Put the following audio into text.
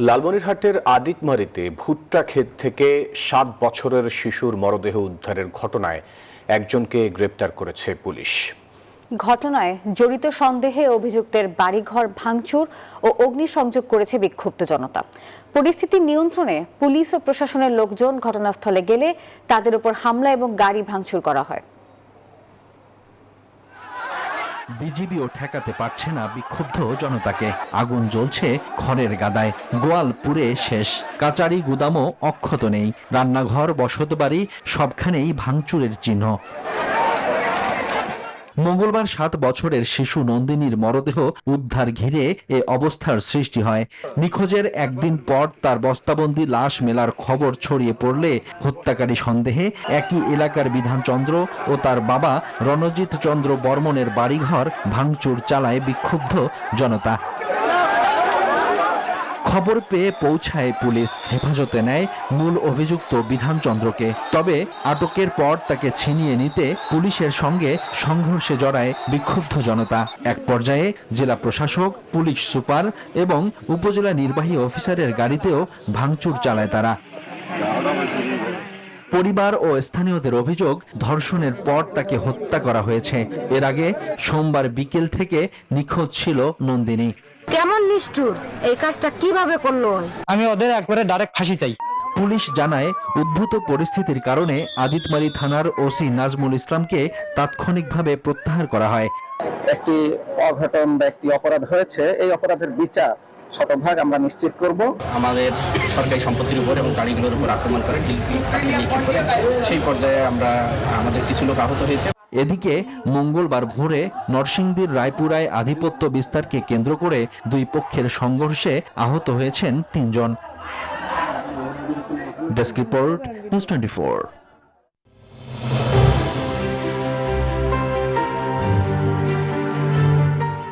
লালমনিরহাটের আদিতমারীতে ভুট্টা ক্ষেত থেকে 7 বছরের শিশুর মরদেহ উদ্ধারের ঘটনায় একজনকে গ্রেপ্তার করেছে পুলিশ। ঘটনায় জড়িত সন্দেহে অভিযুক্তের বাড়িঘর ভাঙচুর ও অগ্নিসংযোগ করেছে বিক্ষুব্ধ জনতা। পরিস্থিতি নিয়ন্ত্রণে পুলিশ ও প্রশাসনের লোকজন ঘটনাস্থলে গেলে তাদের উপর হামলা এবং গাড়ি ভাঙচুর করা হয়। বিজিবিও ঠেকাতে পারছে না বিক্ষুব্ধ জনতাকে। আগুন জ্বলছে খড়ের গাদায়, গোয়াল পুড়ে শেষ, কাচারি গুদামও অক্ষত নেই, রান্নাঘর বসতবাড়ি সবখানেই ভাঙচুরের চিহ্ন। মঙ্গলবার 7 বছরের শিশু নন্দিনীর মরদেহ উদ্ধার ঘিরে এ অবস্থার সৃষ্টি হয়। নিখোঁজের একদিন পর তার বস্তাবন্দি লাশ মেলার খবর ছড়িয়ে পড়লে হত্যাকারী সন্দেহে একই এলাকার বিধানচন্দ্র ও তার বাবা রণজিৎ চন্দ্র বর্মনের বাড়িঘর ভাঙচুর চালায় বিক্ষুব্ধ জনতা। খবর পেয়ে পৌঁছায় পুলিশ, হেফাজতে নেয় মূল অভিযুক্ত বিধানচন্দ্রকে। তবে আটকের পর তাকে ছিনিয়ে নিতে পুলিশের সঙ্গে সংঘর্ষে জড়ায় বিক্ষুব্ধ জনতা। এক পর্যায়ে জেলা প্রশাসক, পুলিশ সুপার এবং উপজেলা নির্বাহী অফিসারের গাড়িতেও ভাঙচুর চালায় তারা। পরিবার ও স্থানীয়দের অভিযোগ, ধর্ষণের পর তাকে হত্যা করা হয়েছে। এর আগে সোমবার বিকেল থেকে নিখোঁজ ছিল নন্দিনী। কেমন নিষ্ঠুর, এই কাজটা কিভাবে করলো? আমি ওদের একবারে ডাইরেক্ট ফাঁসি চাই। পুলিশ জানায়, উদ্ভূত পরিস্থিতির কারণে আদিতমারী থানার ওসি নাজমুল ইসলামকে তাৎক্ষণিকভাবে প্রত্যাহার করা হয়। একটি অঘটন বা একটি অপরাধ হয়েছে, এই অপরাধের বিচার শতভাগ আমরা নিশ্চিত করব। আমাদের সরকারি সম্পত্তির উপর এবং গাড়িগুলোর উপর আক্রমণ করে সেই পর্যায়ে আমাদের কিছু লোক আহত হয়েছে। এদিকে মঙ্গলবার ভোরে নরসিংদীর রায়পুরায় আধিপত্য বিস্তারকে কেন্দ্র করে দুই পক্ষের সংঘর্ষে আহত হয়েছেন 3 জন। Desk report, news 24।